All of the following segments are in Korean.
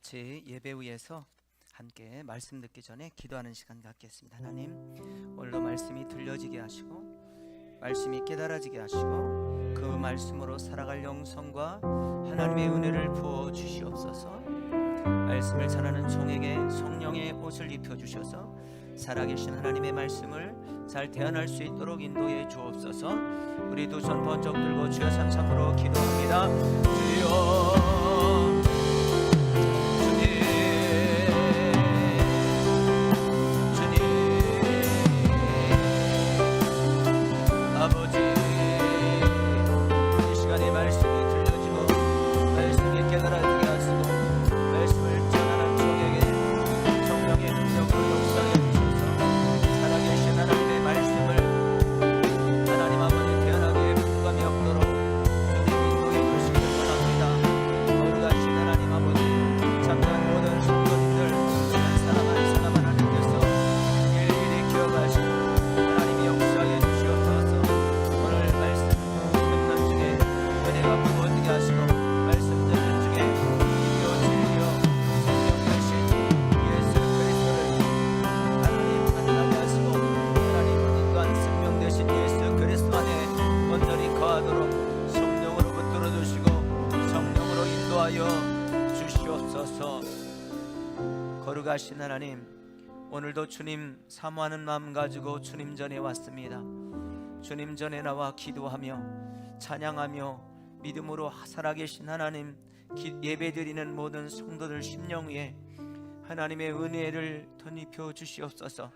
같이 예배 위에서 함께 말씀 듣기 전에 기도하는 시간 갖겠습니다. 하나님, 오늘도 말씀이 들려지게 하시고 말씀이 깨달아지게 하시고 그 말씀으로 살아갈 영성과 하나님의 은혜를 부어 주시옵소서. 말씀을 전하는 종에게 성령의 옷을 입혀 주셔서 살아계신 하나님의 말씀을 잘 대안할 수 있도록 인도해 주옵소서. 우리 두 손 번쩍 들고 주여 삼삼으로 기도합니다. 주여 거룩하신 하나님, 오늘도 주님 사모하는 마음 가지고 주님 전에 왔습니다. 주님 전에 나와 기도하며 찬양하며 믿음으로 살아계신 하나님, 예배드리는 모든 성도들 심령 위에 하나님의 은혜를 덧입혀 주시옵소서.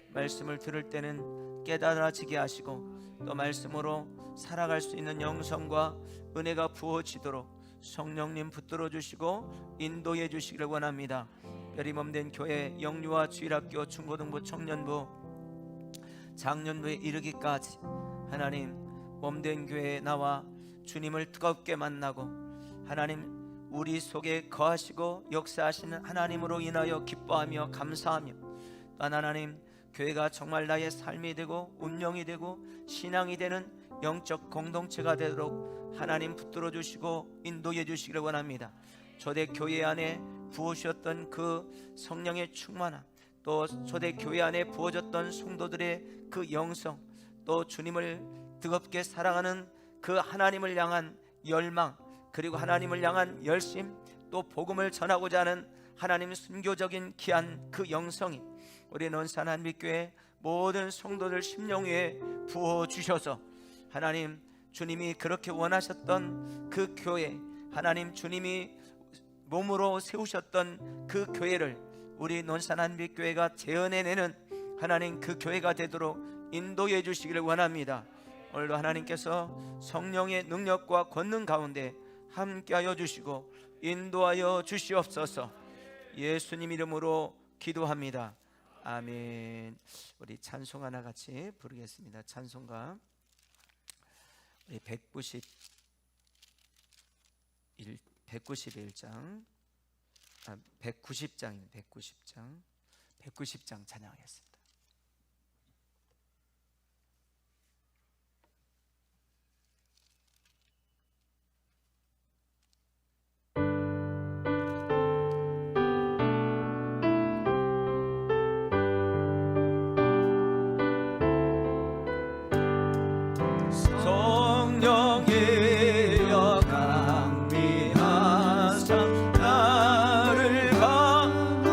말씀을 들을 때는 깨달아지게 하시고 또 말씀으로 살아갈 수 있는 영성과 은혜가 부어지도록 성령님 붙들어 주시고 인도해 주시기를 원합니다. 별이 몸된 교회 영유아 주일학교 중고등부 청년부 장년부에 이르기까지 하나님, 몸된 교회에 나와 주님을 뜨겁게 만나고 하나님 우리 속에 거하시고 역사하시는 하나님으로 인하여 기뻐하며 감사하며 또한 하나님, 교회가 정말 나의 삶이 되고 운명이 되고 신앙이 되는 영적 공동체가 되도록 하나님 붙들어 주시고 인도해 주시기를 원합니다. 초대교회 안에 부으셨던 그 성령의 충만함, 또 초대교회 안에 부어졌던 성도들의 그 영성, 또 주님을 뜨겁게 사랑하는 그 하나님을 향한 열망, 그리고 하나님을 향한 열심, 또 복음을 전하고자 하는 하나님 순교적인 귀한 그 영성이 우리 논산 한빛교회 모든 성도들 심령 위에 부어주셔서 하나님, 주님이 그렇게 원하셨던 그 교회, 하나님 주님이 몸으로 세우셨던 그 교회를 우리 논산 한빛교회가 재현해내는 하나님 그 교회가 되도록 인도해 주시기를 원합니다. 오늘도 하나님께서 성령의 능력과 권능 가운데 함께하여 주시고 인도하여 주시옵소서. 예수님 이름으로 기도합니다. 아멘. 우리 찬송 하나 같이 부르겠습니다. 찬송가 우리 191장 190장 찬양하겠습니다. 나를 감화하시고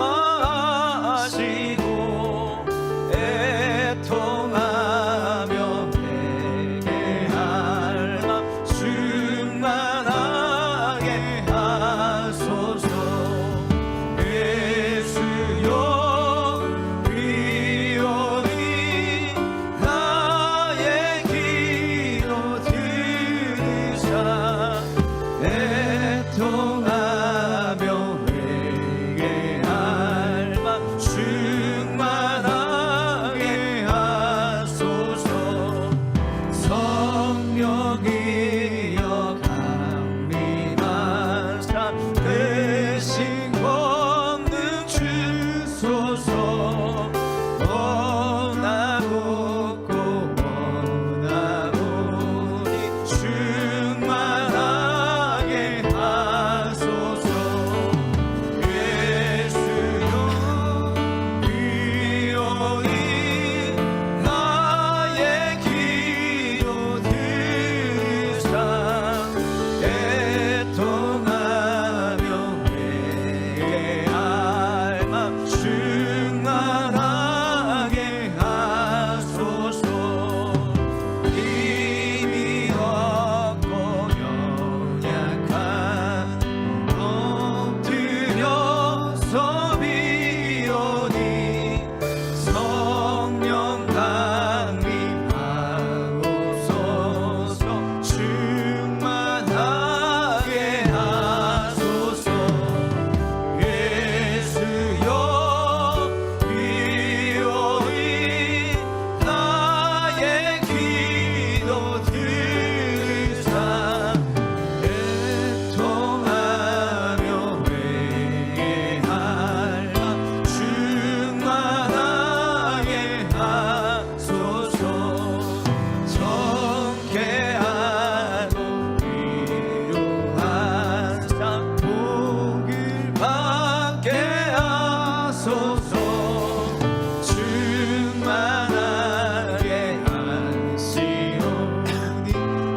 충만하게 하시오니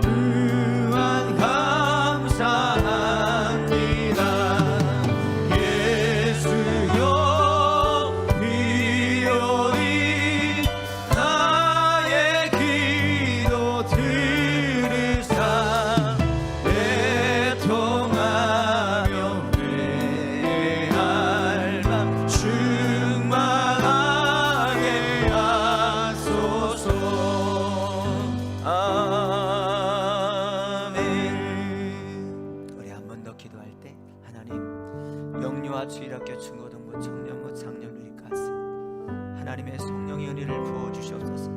무한 감사합니다. 예수여 비오니 나의 기도 들으사 애통하며 내 알람 충만하게 하소서. 아멘. 우리 한 번 더 기도할 때 하나님, 영유아 주일학교 중고등부 청년부 장년우리까지 하나님의 성령의 은혜를 부어주시옵소서.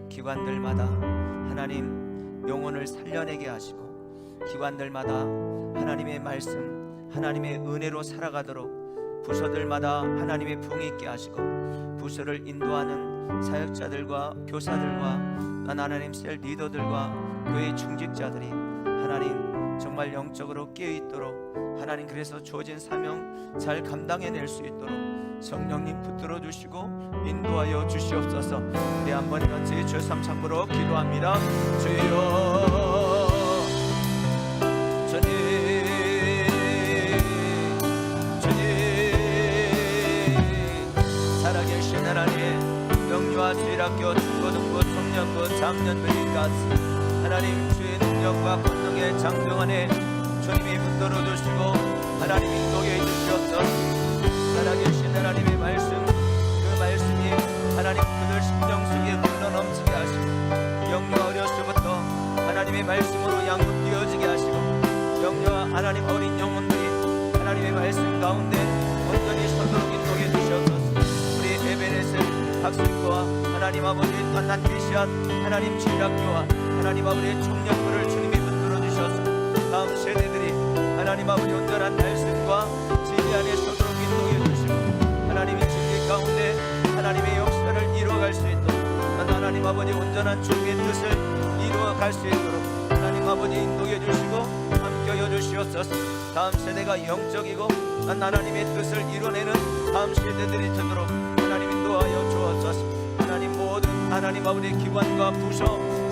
기관들마다 하나님 영혼을 살려내게 하시고, 기관들마다 하나님의 말씀, 하나님의 은혜로 살아가도록 부서들마다 하나님의 부흥이 있게 하시고, 부서를 인도하는 사역자들과 교사들과 하나님 셀 리더들과 교회 중직자들이 하나님 정말 영적으로 깨어있도록, 하나님 그래서 주어진 사명 잘 감당해낼 수 있도록 성령님 붙들어 주시고 인도하여 주시옵소서. 우리 한번 같이 주 삼창부로 기도합니다. 주여 주님, 살아계신 하나님, 영유아 주일학교 중고등부 청년부 장년부까지 하나님 주의 능력과 권능의 장정 안에 주님이 붙들어 주시고 하나님 인도해 주시옵소서. 살아계신 하나님의 말씀, 그 말씀이 하나님 그들 심정 속에 흘러넘치게 하시고, 영유아 어려서부터 하나님의 말씀으로 양육되어지게 하시고, 영유아 하나님 어린 영혼들이 하나님의 말씀 가운데 온전히 서도록 인도해 주시옵소서. 우리 에베네셀 학생부와 하나님 아버지 만난 계시한 하나님 주일학교와 하나님 아버지의 청년부를 주님이 붙들어 주셔서 다음 세대들이 하나님 아버지 온전한 말씀과 진리 안에 서도록 인도해 주시고, 하나님의 진리 가운데 하나님의 역사를 이루어갈 수 있도록, 하나님 아버지 온전한 주님의 뜻을 이루어갈 수 있도록 하나님 아버지 인도해 주시고 함께여 주시옵소서. 다음 세대가 영적이고 하나님의 뜻을 이뤄내는 다음 세대들이 되도록 하나님 인도하여 주옵소서. 하나님 모든 하나님 아버지 기관과 부서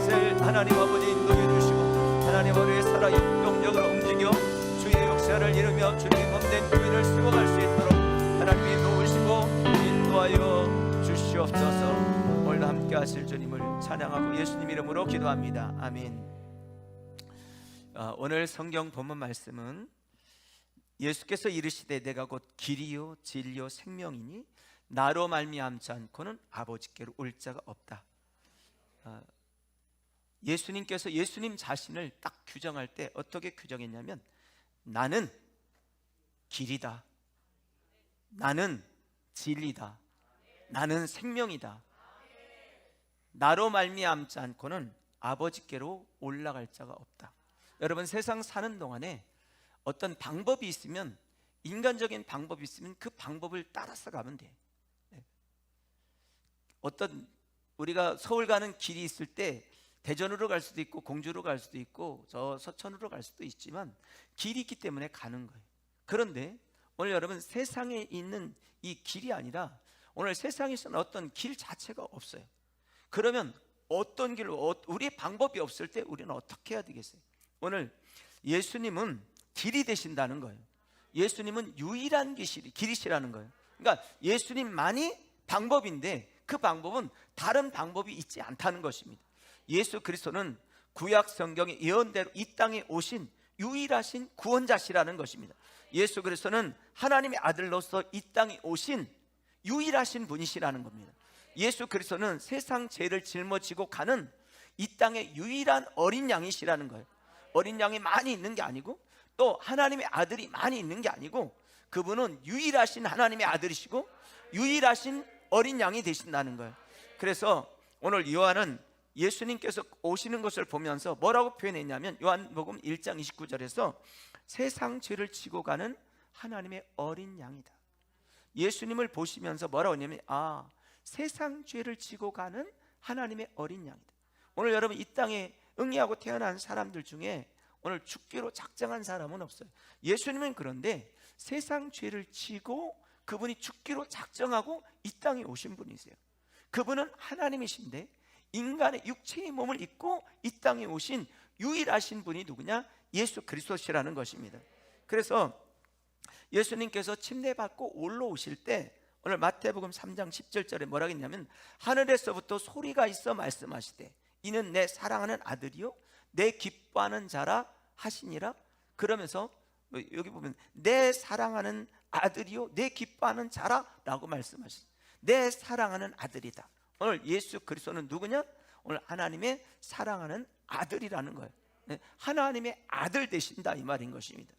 셀 하나님 아버지 인도해 주시고, 하나님 아버지 살아 역동적으로 움직여 주의 역사를 이루며 주님의 몸된 교회를 세워갈 수 있도록 하나님이 도우시고 인도하여 주시옵소서. 오늘 함께 하실 주님을 찬양하고 예수님 이름으로 기도합니다. 아멘. 오늘 성경 본문 말씀은 예수께서 이르시되 내가 곧 길이요 진리요 생명이니 나로 말미암지 않고는 아버지께로 올 자가 없다. 예수님께서 예수님 자신을 딱 규정할 때 어떻게 규정했냐면, 나는 길이다, 나는 진리다, 나는 생명이다, 나로 말미암지 않고는 아버지께로 올라갈 자가 없다. 여러분, 세상 사는 동안에 어떤 방법이 있으면, 인간적인 방법이 있으면 그 방법을 따라서 가면 돼. 어떤 우리가 서울 가는 길이 있을 때 대전으로 갈 수도 있고 공주로 갈 수도 있고 저 서천으로 갈 수도 있지만 길이 있기 때문에 가는 거예요. 그런데 오늘 여러분, 세상에 있는 이 길이 아니라 오늘 세상에서는 어떤 길 자체가 없어요. 그러면 어떤 길로, 우리의 방법이 없을 때 우리는 어떻게 해야 되겠어요? 오늘 예수님은 길이 되신다는 거예요. 예수님은 유일한 길이시라는 거예요. 그러니까 예수님만이 방법인데 그 방법은 다른 방법이 있지 않다는 것입니다. 예수 그리스도는 구약 성경의 예언대로 이 땅에 오신 유일하신 구원자시라는 것입니다. 예수 그리스도는 하나님의 아들로서 이 땅에 오신 유일하신 분이시라는 겁니다. 예수 그리스도는 세상 죄를 짊어지고 가는 이 땅의 유일한 어린 양이시라는 거예요. 어린 양이 많이 있는 게 아니고 또 하나님의 아들이 많이 있는 게 아니고, 그분은 유일하신 하나님의 아들이시고 유일하신 어린 양이 되신다는 거예요. 그래서 오늘 요한은 예수님께서 오시는 것을 보면서 뭐라고 표현했냐면, 요한복음 1장 29절에서 세상 죄를 지고 가는 하나님의 어린 양이다. 예수님을 보시면서 뭐라고 했냐면, 세상 죄를 지고 가는 하나님의 어린 양이다. 오늘 여러분, 이 땅에 응애하고 태어난 사람들 중에 오늘 죽기로 작정한 사람은 없어요. 예수님은 그런데 세상 죄를 지고 그분이 죽기로 작정하고 이 땅에 오신 분이세요. 그분은 하나님이신데 인간의 육체의 몸을 입고 이 땅에 오신 유일하신 분이 누구냐? 예수 그리스도시라는 것입니다. 그래서 예수님께서 침례받고 올라오실 때 오늘 마태복음 3장 17절에 뭐라고 했냐면, 하늘에서부터 소리가 있어 말씀하시되 이는 내 사랑하는 아들이요 내 기뻐하는 자라 하시니라. 그러면서 여기 보면 내 사랑하는 아들이요 내 기뻐하는 자라 라고 말씀하셨어요. 내 사랑하는 아들이다. 오늘 예수 그리스도는 누구냐? 오늘 하나님의 사랑하는 아들이라는 거예요. 하나님의 아들 되신다 이 말인 것입니다.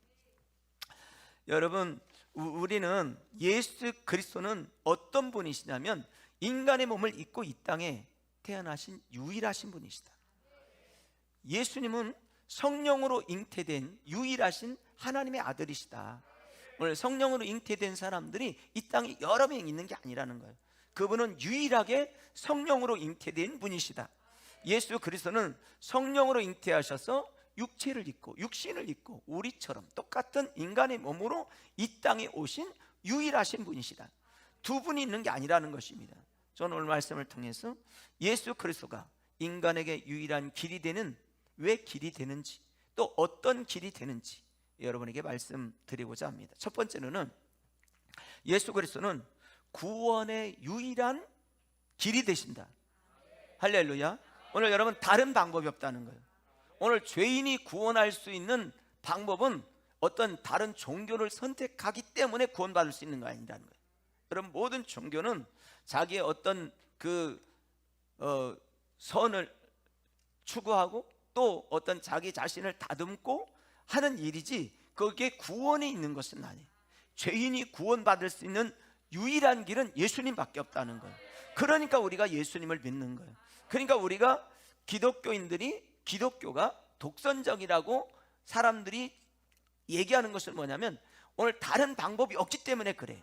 여러분, 우리는 예수 그리스도는 어떤 분이시냐면 인간의 몸을 입고 이 땅에 태어나신 유일하신 분이시다. 예수님은 성령으로 잉태된 유일하신 하나님의 아들이시다. 오늘 성령으로 잉태된 사람들이 이 땅에 여러 명 있는 게 아니라는 거예요. 그분은 유일하게 성령으로 잉태된 분이시다. 예수 그리스도는 성령으로 잉태하셔서 육체를 입고 육신을 입고 우리처럼 똑같은 인간의 몸으로 이 땅에 오신 유일하신 분이시다. 두 분이 있는 게 아니라는 것입니다. 저는 오늘 말씀을 통해서 예수 그리스도가 인간에게 유일한 길이 되는, 왜 길이 되는지, 또 어떤 길이 되는지 여러분에게 말씀드리고자 합니다. 첫 번째로는 예수 그리스도는 구원의 유일한 길이 되신다. 할렐루야. 오늘 여러분, 다른 방법이 없다는 거예요. 오늘 죄인이 구원할 수 있는 방법은 어떤 다른 종교를 선택하기 때문에 구원받을 수 있는 거 아니라는 거예요. 여러분, 모든 종교는 자기의 어떤 선을 추구하고 또 어떤 자기 자신을 다듬고 하는 일이지 거기에 구원이 있는 것은 아니에요. 죄인이 구원받을 수 있는 유일한 길은 예수님밖에 없다는 거예요. 그러니까 우리가 예수님을 믿는 거예요. 그러니까 우리가 기독교가 독선적이라고 사람들이 얘기하는 것은 뭐냐면 오늘 다른 방법이 없기 때문에 그래.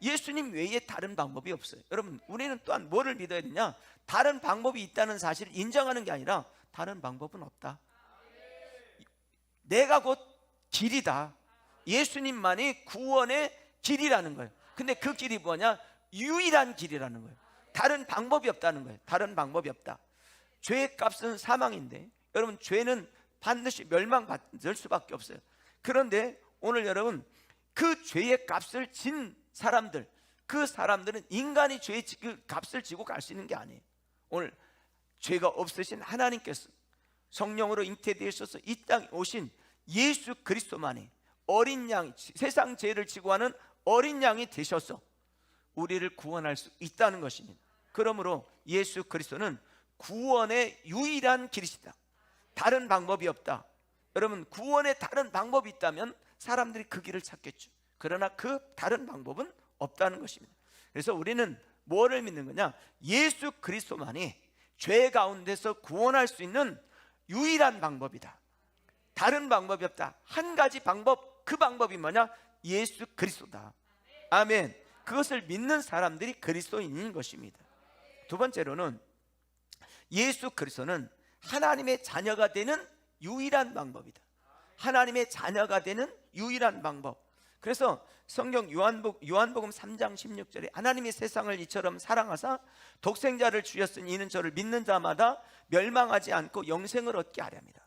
예수님 외에 다른 방법이 없어요. 여러분, 우리는 또한 뭐를 믿어야 되냐? 다른 방법이 있다는 사실을 인정하는 게 아니라 다른 방법은 없다. 내가 곧 길이다. 예수님만이 구원의 길이라는 거예요. 근데 그 길이 뭐냐? 유일한 길이라는 거예요. 다른 방법이 없다는 거예요. 다른 방법이 없다. 죄의 값은 사망인데 여러분, 죄는 반드시 멸망받을 수밖에 없어요. 그런데 오늘 여러분, 그 죄의 값을 진 사람들, 그 사람들은 인간이 죄의 값을 지고 갈 수 있는 게 아니에요. 오늘 죄가 없으신 하나님께서 성령으로 잉태되셔서 이 땅에 오신 예수 그리스도만이 어린 양, 세상 죄를 지고 하는 어린 양이 되셔서 우리를 구원할 수 있다는 것입니다. 그러므로 예수 그리스도는 구원의 유일한 길이시다. 다른 방법이 없다. 여러분, 구원의 다른 방법이 있다면 사람들이 그 길을 찾겠죠. 그러나 그 다른 방법은 없다는 것입니다. 그래서 우리는 뭐를 믿는 거냐? 예수 그리스도만이 죄 가운데서 구원할 수 있는 유일한 방법이다. 다른 방법이 없다. 한 가지 방법, 그 방법이 뭐냐? 예수 그리스도다. 아멘. 그것을 믿는 사람들이 그리스도인인 것입니다. 두 번째로는 예수 그리스도는 하나님의 자녀가 되는 유일한 방법이다. 하나님의 자녀가 되는 유일한 방법. 그래서 성경 요한복음 3장 16절에 하나님이 세상을 이처럼 사랑하사 독생자를 주셨으니 이는 저를 믿는 자마다 멸망하지 않고 영생을 얻게 하려 합니다.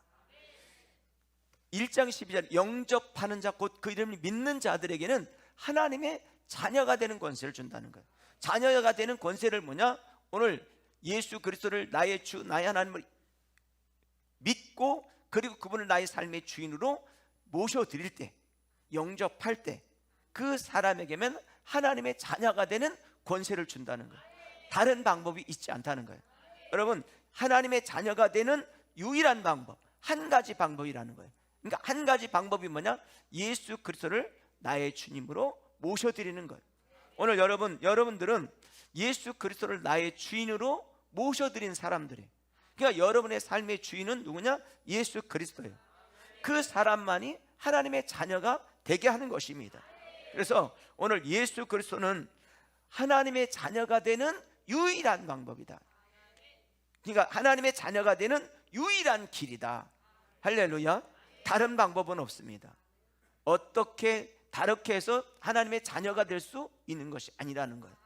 1장 12절 영접하는 자, 곧 그 이름을 믿는 자들에게는 하나님의 자녀가 되는 권세를 준다는 거예요. 자녀가 되는 권세를 뭐냐? 오늘 예수 그리스도를 나의 주, 나의 하나님을 믿고 그리고 그분을 나의 삶의 주인으로 모셔드릴 때, 영접할 때 그 사람에게만 하나님의 자녀가 되는 권세를 준다는 거예요. 다른 방법이 있지 않다는 거예요. 여러분, 하나님의 자녀가 되는 유일한 방법, 한 가지 방법이라는 거예요. 그러니까 한 가지 방법이 뭐냐? 예수 그리스도를 나의 주님으로 모셔드리는 거예요. 오늘 여러분들은 예수 그리스도를 나의 주인으로 모셔드린 사람들이에요. 그러니까 여러분의 삶의 주인은 누구냐? 예수 그리스도예요. 그 사람만이 하나님의 자녀가 되게 하는 것입니다. 그래서 오늘 예수 그리스도는 하나님의 자녀가 되는 유일한 방법이다. 그러니까 하나님의 자녀가 되는 유일한 길이다. 할렐루야. 다른 방법은 없습니다. 어떻게 다르게 해서 하나님의 자녀가 될 수 있는 것이 아니라는 거예요.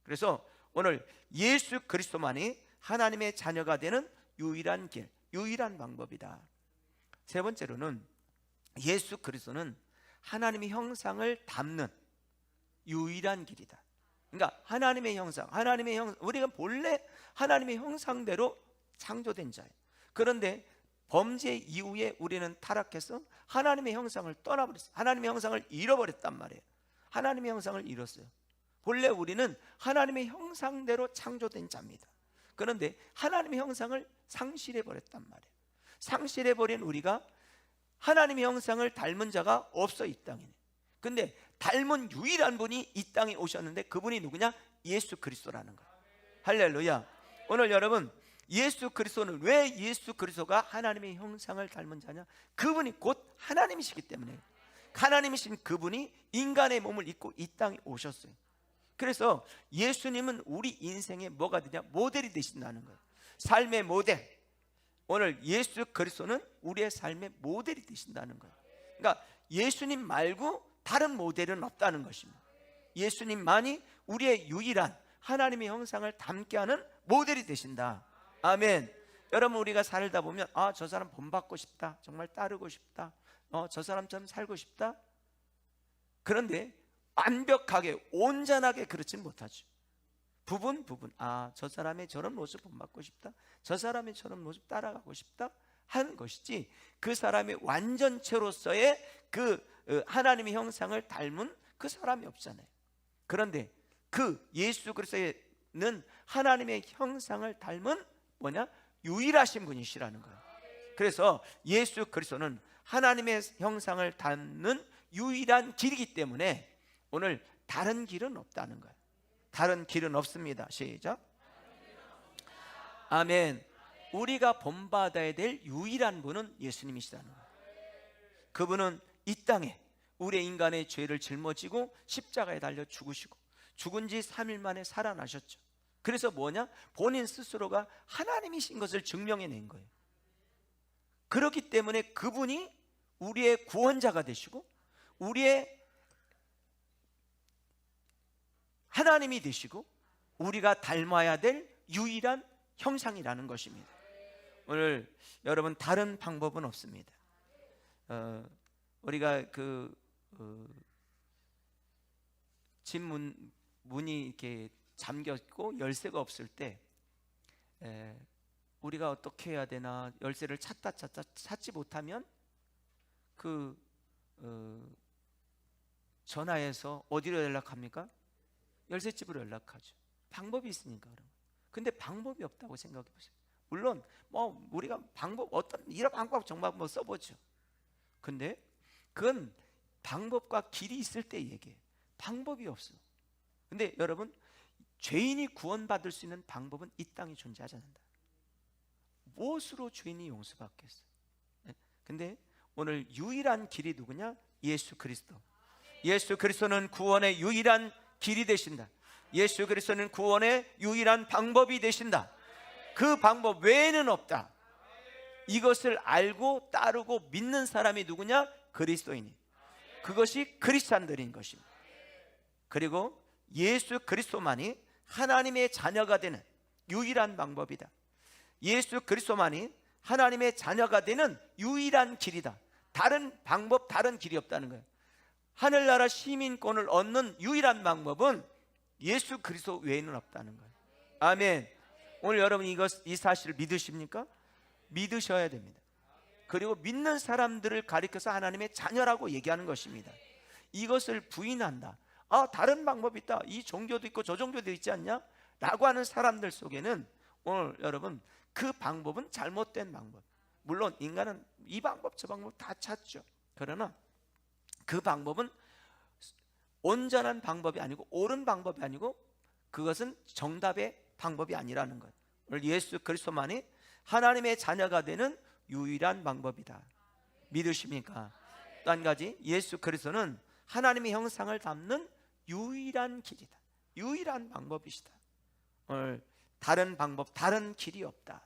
그래서 오늘 예수 그리스도만이 하나님의 자녀가 되는 유일한 길, 유일한 방법이다. 세 번째로는 예수 그리스도는 하나님의 형상을 담는 유일한 길이다. 그러니까 하나님의 형상, 우리가 본래 하나님의 형상대로 창조된 자예요. 그런데 범죄 이후에 우리는 타락해서 하나님의 형상을 떠나버렸어요. 하나님의 형상을 잃어버렸단 말이에요. 하나님의 형상을 잃었어요. 본래 우리는 하나님의 형상대로 창조된 자입니다. 그런데 하나님의 형상을 상실해버렸단 말이에요. 상실해버린 우리가 하나님의 형상을 닮은 자가 없어, 이 땅에. 근데 닮은 유일한 분이 이 땅에 오셨는데 그분이 누구냐? 예수 그리스도라는 거예요. 할렐루야. 오늘 여러분, 예수 그리스도는 왜 예수 그리스도가 하나님의 형상을 닮은 자냐? 그분이 곧 하나님이시기 때문에. 하나님이신 그분이 인간의 몸을 입고 이 땅에 오셨어요. 그래서 예수님은 우리 인생의 뭐가 되냐? 모델이 되신다는 거예요. 삶의 모델. 오늘 예수 그리스도는 우리의 삶의 모델이 되신다는 거예요. 그러니까 예수님 말고 다른 모델은 없다는 것입니다. 예수님만이 우리의 유일한 하나님의 형상을 담게 하는 모델이 되신다. 아멘. 여러분, 우리가 살다 보면 저 사람 본받고 싶다, 정말 따르고 싶다, 저 사람처럼 살고 싶다. 그런데 완벽하게 온전하게 그렇지는 못하죠. 부분 저 사람의 저런 모습 본받고 싶다, 저 사람의 저런 모습 따라가고 싶다 하는 것이지, 그 사람의 완전체로서의 그 하나님의 형상을 닮은 그 사람이 없잖아요. 그런데 그 예수 그리스도는 하나님의 형상을 닮은 뭐냐? 유일하신 분이시라는 거예요. 그래서 예수 그리스도는 하나님의 형상을 닮는 유일한 길이기 때문에 오늘 다른 길은 없다는 거예요. 다른 길은 없습니다. 시작. 아멘. 우리가 본받아야 될 유일한 분은 예수님이시라는 거예요. 그분은 이 땅에 우리 인간의 죄를 짊어지고 십자가에 달려 죽으시고 죽은 지 3일 만에 살아나셨죠. 그래서 뭐냐? 본인 스스로가 하나님이신 것을 증명해낸 거예요. 그렇기 때문에 그분이 우리의 구원자가 되시고 우리의 하나님이 되시고 우리가 닮아야 될 유일한 형상이라는 것입니다. 오늘 여러분, 다른 방법은 없습니다. 우리가 집 문이 이렇게 잠겼고 열쇠가 없을 때 우리가 어떻게 해야 되나, 열쇠를 찾지 못하면 전화해서 어디로 연락합니까? 열쇠집으로 연락하죠. 방법이 있으니까. 근데 방법이 없다고 생각해 보세요. 물론 우리가 이런 방법 정말 써보죠. 근데 그건 방법과 길이 있을 때 얘기해요. 방법이 없어. 근데 여러분, 죄인이 구원받을 수 있는 방법은 이 땅에 존재하지 않는다. 무엇으로 죄인이 용서받겠어요? 근데 오늘 유일한 길이 누구냐? 예수 그리스도. 예수 그리스도는 구원의 유일한 길이 되신다. 예수 그리스도는 구원의 유일한 방법이 되신다. 그 방법 외에는 없다. 이것을 알고 따르고 믿는 사람이 누구냐? 그리스도인이. 그것이 크리스찬들인 것입니다. 그리고 예수 그리스도만이 하나님의 자녀가 되는 유일한 방법이다. 예수 그리스도만이 하나님의 자녀가 되는 유일한 길이다. 다른 방법, 다른 길이 없다는 거예요. 하늘나라 시민권을 얻는 유일한 방법은 예수 그리스도 외에는 없다는 거예요. 아멘. 오늘 여러분 이 사실을 믿으십니까? 믿으셔야 됩니다. 그리고 믿는 사람들을 가리켜서 하나님의 자녀라고 얘기하는 것입니다. 이것을 부인한다, 다른 방법이 있다, 이 종교도 있고 저 종교도 있지 않냐? 라고 하는 사람들 속에는 오늘 여러분, 그 방법은 잘못된 방법. 물론 인간은 이 방법 저 방법 다 찾죠. 그러나 그 방법은 온전한 방법이 아니고 옳은 방법이 아니고 그것은 정답의 방법이 아니라는 것. 오늘 예수 그리스도만이 하나님의 자녀가 되는 유일한 방법이다. 믿으십니까? 또 한 가지, 예수 그리스도는 하나님의 형상을 담는 유일한 길이다. 유일한 방법이시다. 오늘 다른 방법, 다른 길이 없다.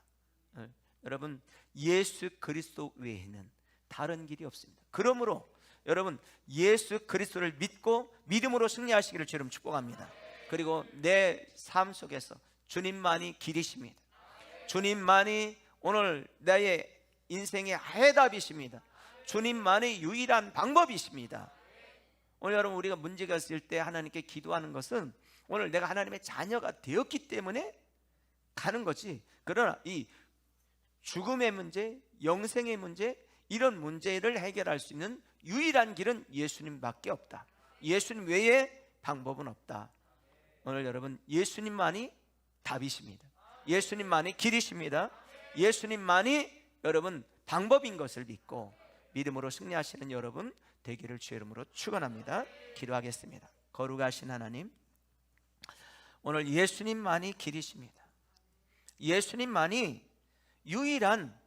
여러분, 예수 그리스도 외에는 다른 길이 없습니다. 그러므로 여러분 예수 그리스도를 믿고 믿음으로 승리하시기를 주님 축복합니다. 그리고 내 삶 속에서 주님만이 길이십니다. 주님만이 오늘 나의 인생의 해답이십니다. 주님만이 유일한 방법이십니다. 오늘 여러분 우리가 문제가 있을 때 하나님께 기도하는 것은 오늘 내가 하나님의 자녀가 되었기 때문에 가는 거지, 그러나 이 죽음의 문제, 영생의 문제, 이런 문제를 해결할 수 있는 유일한 길은 예수님밖에 없다. 예수님 외에 방법은 없다. 오늘 여러분 예수님만이 답이십니다. 예수님만이 길이십니다. 예수님만이 여러분 방법인 것을 믿고 믿음으로 승리하시는 여러분 되기를 주의 이름으로 축원합니다. 기도하겠습니다. 거룩하신 하나님, 오늘 예수님만이 길이십니다. 예수님만이 유일한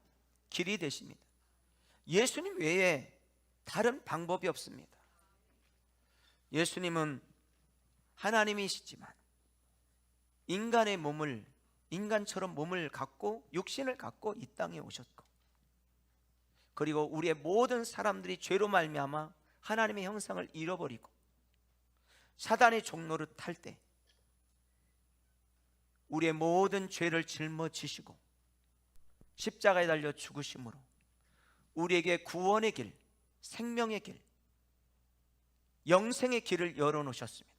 길이 되십니다. 예수님 외에 다른 방법이 없습니다. 예수님은 하나님이시지만 인간처럼 몸을 갖고 육신을 갖고 이 땅에 오셨고, 그리고 우리의 모든 사람들이 죄로 말미암아 하나님의 형상을 잃어버리고 사단의 종노릇 할 때 우리의 모든 죄를 짊어지시고 십자가에 달려 죽으심으로 우리에게 구원의 길, 생명의 길, 영생의 길을 열어놓으셨습니다.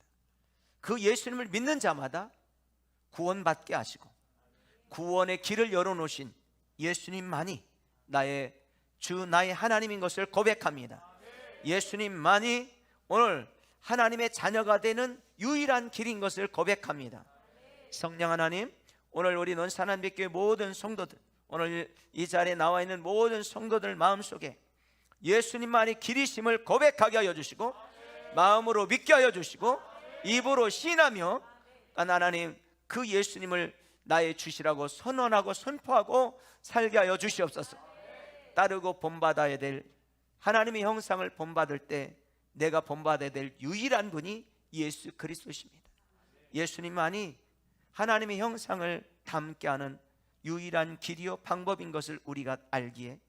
그 예수님을 믿는 자마다 구원받게 하시고 구원의 길을 열어놓으신 예수님만이 나의 주, 나의 하나님인 것을 고백합니다. 예수님만이 오늘 하나님의 자녀가 되는 유일한 길인 것을 고백합니다. 성령 하나님, 오늘 우리 논산한빛교회 모든 성도들, 오늘 이 자리에 나와 있는 모든 성도들 마음속에 예수님만이 길이심을 고백하게 하여 주시고 마음으로 믿게 하여 주시고 입으로 신하며 하나님 그 예수님을 나의 주시라고 선언하고 선포하고 살게 하여 주시옵소서. 따르고 본받아야 될 하나님의 형상을 본받을 때 내가 본받아야 될 유일한 분이 예수 그리스도십니다. 예수님만이 하나님의 형상을 담게 하는 유일한 길이요 방법인 것을 우리가 알기에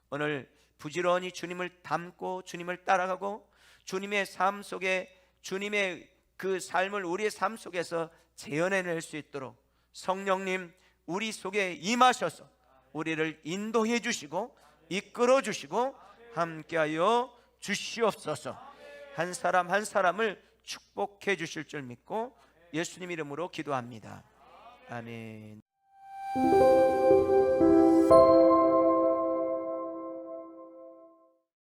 오늘 부지런히 주님을 닮고 주님을 따라가고 주님의 삶 속에 주님의 그 삶을 우리의 삶 속에서 재현해낼 수 있도록 성령님 우리 속에 임하셔서 우리를 인도해 주시고 이끌어 주시고 함께하여 주시옵소서. 한 사람 한 사람을 축복해 주실 줄 믿고 예수님 이름으로 기도합니다. 아멘.